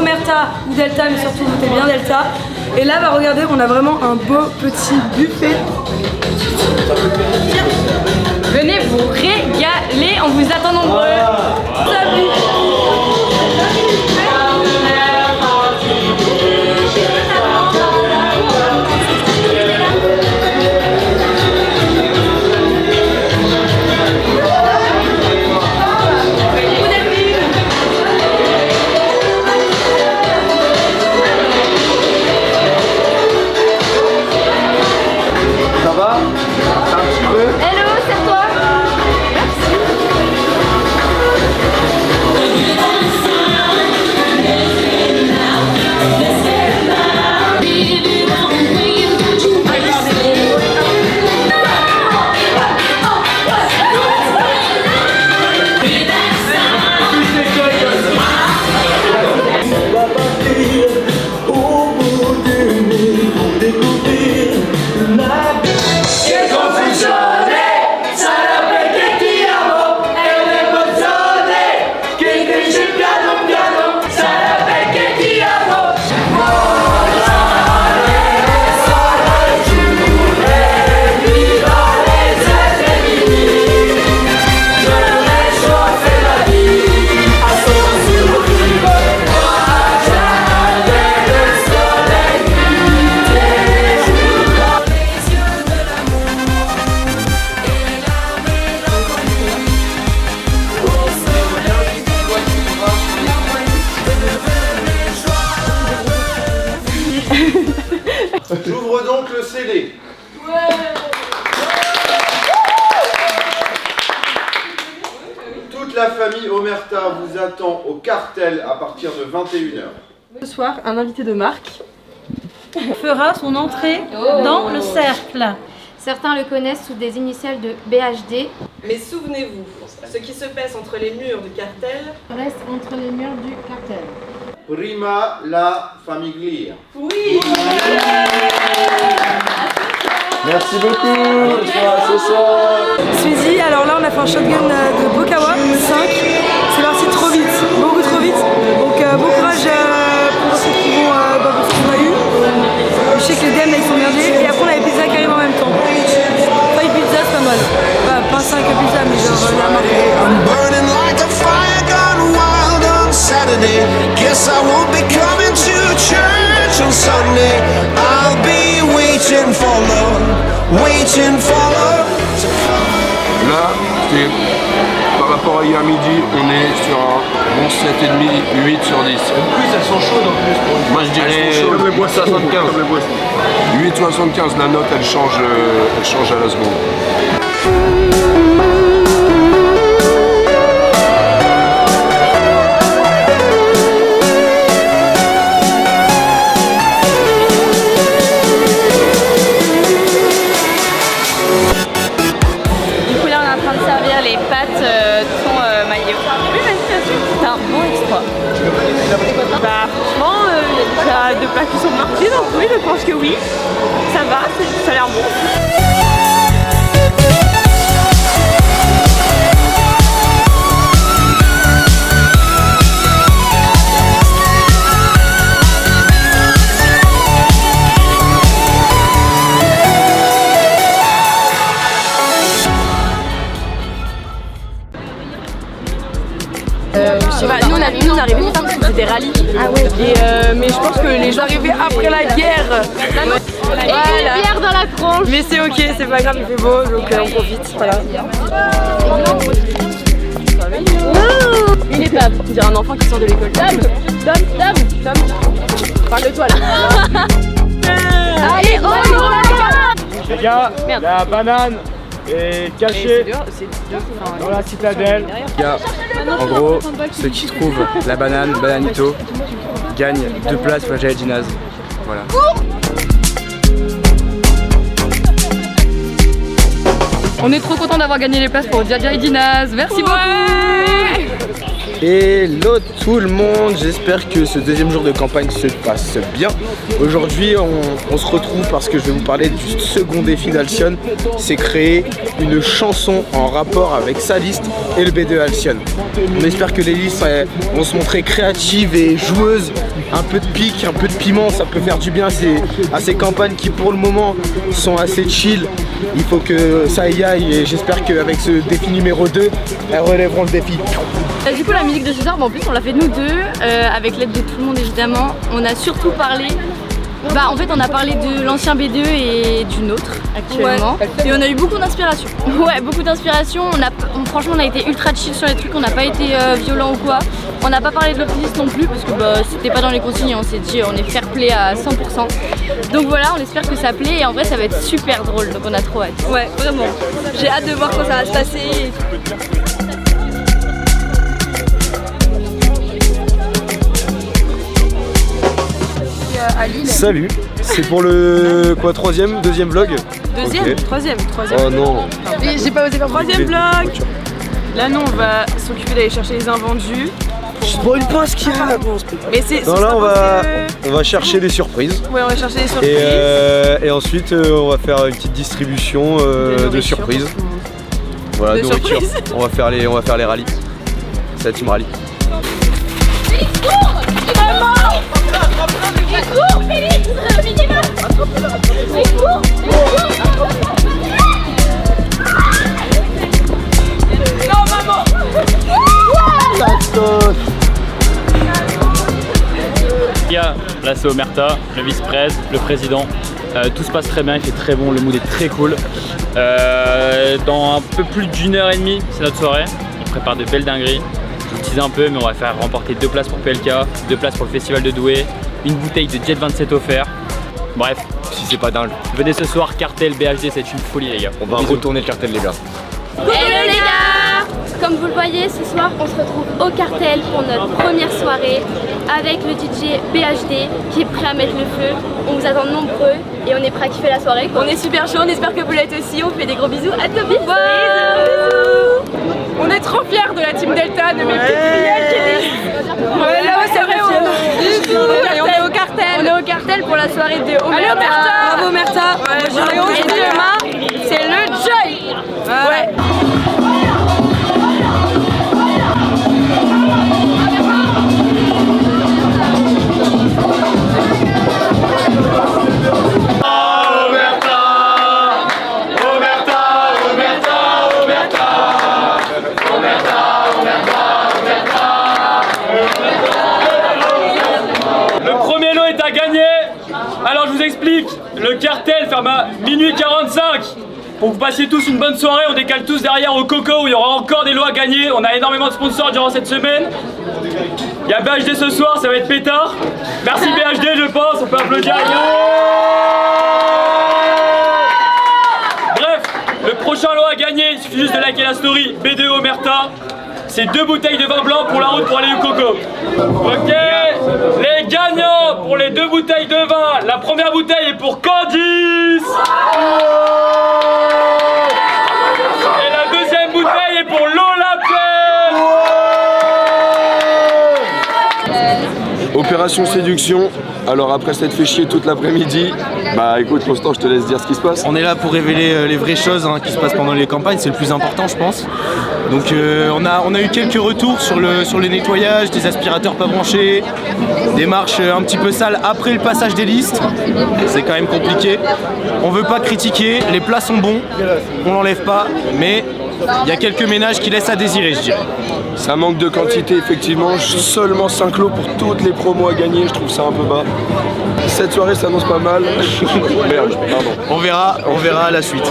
Omerta ou Delta, mais surtout votez bien Delta. Et là, bah, regardez, on a vraiment un beau petit buffet. Venez vous régaler, on vous attend nombreux. Salut. J'ouvre donc le scellé. Toute la famille Omerta vous attend au cartel à partir de 21 h. Ce soir, un invité de marque fera son entrée dans le cercle. Certains le connaissent sous des initiales de BHD. Mais souvenez-vous, ce qui se passe entre les murs du cartel Reste entre les murs du cartel. Prima la famiglia. Oui. Merci beaucoup. Ce soir. Suzy, alors là on a fait un shotgun de Bokawa 5. C'est parti trop vite, beaucoup trop vite. Donc bon courage pour ceux qui vont pour ceux qu'on a eu. Je sais que les DM là ils sont blindés. Et après on a les pizzas qui arrivent en même temps. 5 pizzas c'est pas mal. Bah, pas 5 pizzas mais genre la marque. Guess I won't be coming to church on Sunday. I'll be waiting for love, waiting for love to come. Là, c'est par rapport à hier midi, on est sur un bon 7,5, 8 sur 10. En plus, elles sont chaudes en plus. Moi je dirais 75. 8,75, la note elle change à la seconde. Les pâtes sont maillot. Oui, vas-y, bien sûr. C'est un bon exploit. Bah, franchement, il y a déjà 2 plats qui sont partis, donc oui, je pense que oui. Ça va, ça a l'air bon. Nous on arrivait plus tard parce que c'était des rallyes. Ah ouais. Et mais je pense que les gens arrivaient après la guerre. Et une bière dans la tronche. Mais c'est ok, c'est pas grave, il fait beau donc on profite. Voilà. Une épave. On dirait un enfant qui sort de l'école. Tom. Parle de toi là. Allez, oh Les gars, la banane est cachée dans la citadelle. Les gars, en gros, ceux qui trouvent la banane, Bananito, gagnent 2 places pour la Jaël Ginaz. Voilà. On est trop content d'avoir gagné les places pour Jaja et Dinaz. Merci beaucoup. Hello tout le monde, j'espère que ce deuxième jour de campagne se passe bien. Aujourd'hui on se retrouve parce que je vais vous parler du second défi d'Alcyon. C'est créer une chanson en rapport avec sa liste et le B2 Alcyon. On espère que les listes vont se montrer créatives et joueuses. Un peu de pique, un peu de piment, ça peut faire du bien à ces campagnes qui pour le moment sont assez chill. Il faut que ça y aille et j'espère qu'avec ce défi numéro 2, elles relèveront le défi. Du coup la musique de ce soir, en plus on l'a fait nous deux, avec l'aide de tout le monde évidemment. On a surtout parlé, en fait on a parlé de l'ancien B2 et du nôtre actuellement. Ouais. Et on a eu beaucoup d'inspiration. Ouais, beaucoup d'inspiration. Franchement on a été ultra chill sur les trucs, on n'a pas été violent ou quoi. On n'a pas parlé de l'autre liste non plus parce que c'était pas dans les consignes et on s'est dit on est fair play à 100%. Donc voilà, on espère que ça plaît et en vrai ça va être super drôle, donc on a trop hâte. Ouais, vraiment. J'ai hâte de voir quand ça va se passer. Et tout. Salut, c'est pour le deuxième vlog? Deuxième, okay. Troisième. Oh non. J'ai pas osé faire troisième vlog. Là non, on va s'occuper d'aller chercher les invendus. Je spoil pas ce qu'il y a. Mais c'est. Non là on va chercher des surprises. Ouais, on va chercher des surprises. Et ensuite on va faire une petite distribution de surprises. Voilà, de nourriture. On va faire les rallyes. C'est la team rallye. Félix, non maman. Là c'est Omerta, le vice-presse, le président. Tout se passe très bien, il fait très bon, le mood est très cool. Dans un peu plus d'1h30, c'est notre soirée. On prépare de belles dingueries. Je vous tease un peu, mais on va faire remporter 2 places pour PLK, 2 places pour le festival de Douai, une bouteille de Jet 27 offert. Bref, si c'est pas dingue. Venez ce soir, cartel BHD, c'est une folie les gars. On va retourner le cartel les gars. Hello les gars! Comme vous le voyez, ce soir on se retrouve au cartel pour notre première soirée avec le DJ BHD qui est prêt à mettre le feu. On vous attend nombreux et on est prêt à kiffer la soirée. On est super chaud, on espère que vous l'êtes aussi. On fait des gros bisous. À tout vite. On est trop fiers de la team Delta, de mes petites fillettes qui disent. Ouais, là c'est vrai, on est au cartel. On est au cartel pour la soirée de Omerta. Allez Omerta. Bravo Omerta. Et on se dit demain, c'est le joy. Ouais. Alors je vous explique, le cartel ferme à minuit 45. Pour que vous passiez tous une bonne soirée, on décale tous derrière au Coco où il y aura encore des lots à gagner. On a énormément de sponsors durant cette semaine. Il y a BHD ce soir, ça va être pétard. Merci BHD je pense, on peut applaudir. Bref, le prochain lot à gagner, il suffit juste de liker la story B2 Omerta. C'est 2 bouteilles de vin blanc pour la route pour aller au Coco. Ok, les gagnants pour les 2 bouteilles de vin. La première bouteille est pour Candice. Et la deuxième bouteille est pour Lola Pierre. Opération séduction. Alors après s'être fait chier toute l'après-midi, bah écoute Constant, je te laisse dire ce qui se passe. On est là pour révéler les vraies choses qui se passent pendant les campagnes, c'est le plus important je pense. Donc on a eu quelques retours sur les nettoyages, des aspirateurs pas branchés, des marches un petit peu sales après le passage des listes. C'est quand même compliqué. On veut pas critiquer, les plats sont bons, on l'enlève pas, mais il y a quelques ménages qui laissent à désirer je dirais. Ça manque de quantité effectivement, seulement 5 lots pour toutes les promos à gagner, je trouve ça un peu bas. Cette soirée s'annonce pas mal. Merde, pardon. On verra la suite.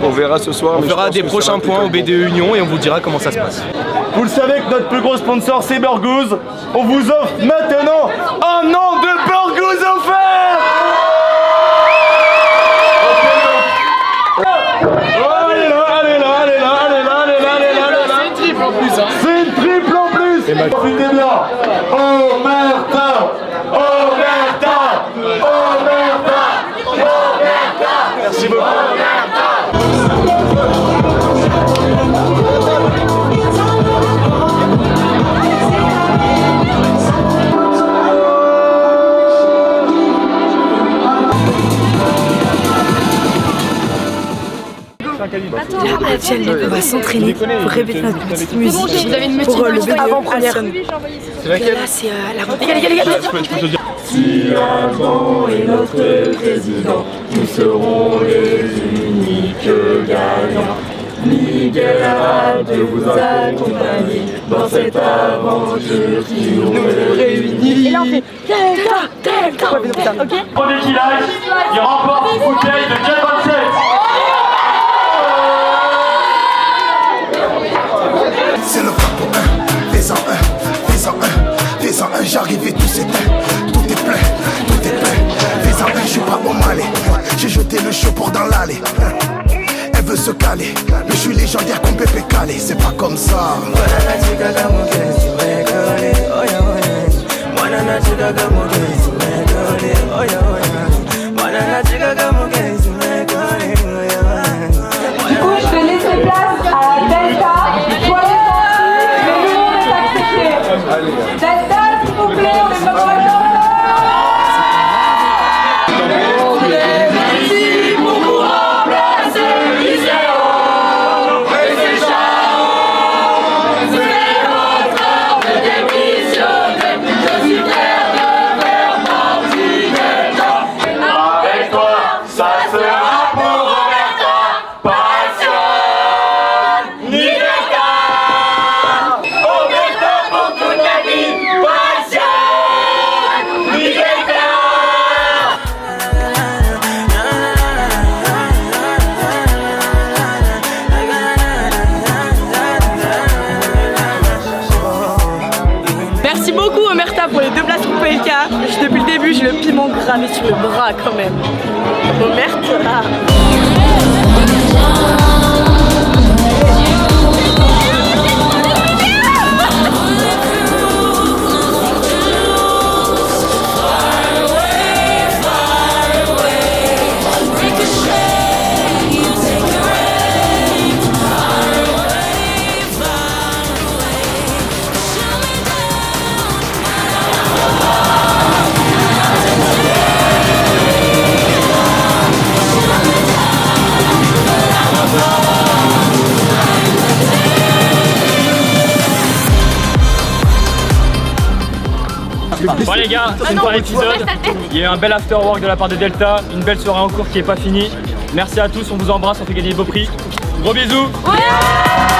On verra ce soir. On fera des prochains points au B2 Union et on vous dira comment ça se passe. Vous le savez que notre plus gros sponsor c'est Burgooz. On vous offre maintenant un an de Burgooz offert. C'est une triple en plus. Profitez bien. Omerta, Omerta, Omerta, Omerta. Merci beaucoup. Omerta. Etienne, on va s'entraîner pour répéter notre petite musique. Vous avez une pour le BDE avant-première. C'est laquelle? Là, c'est la rentrée. Si Alban est notre président, nous serons les uniques gagnants. Miguel a de vous accompagner dans cette aventure qui nous réunit. Et là on fait Delta, ok. Premier village, il remporte une bouteille de Jack Daniels. C'est le pas pour un, fais-en un, fais-en un, fais-en un, j'arrive et tout s'éteint, tout est plein, fais-en un, je suis pas au Malais, j'ai jeté le show pour dans l'allée. Elle veut se caler, mais je suis légendaire comme Pépé Calé, c'est pas comme ça. Du coup, je vais laisser place à Delta. Pour les sorties, mais tout le monde est accepté. Delta, s'il vous plaît, on est pas mal. Merci beaucoup Omerta pour les 2 places pour PLK. Depuis le début, j'ai le piment gravé sur le bras quand même. Omerta. Bon les gars, c'est une fin d'épisode. Il y a eu un bel after work de la part de Delta, une belle soirée en cours qui est pas finie. Merci à tous, on vous embrasse, on fait gagner de beaux prix. Gros bisous. Ouais.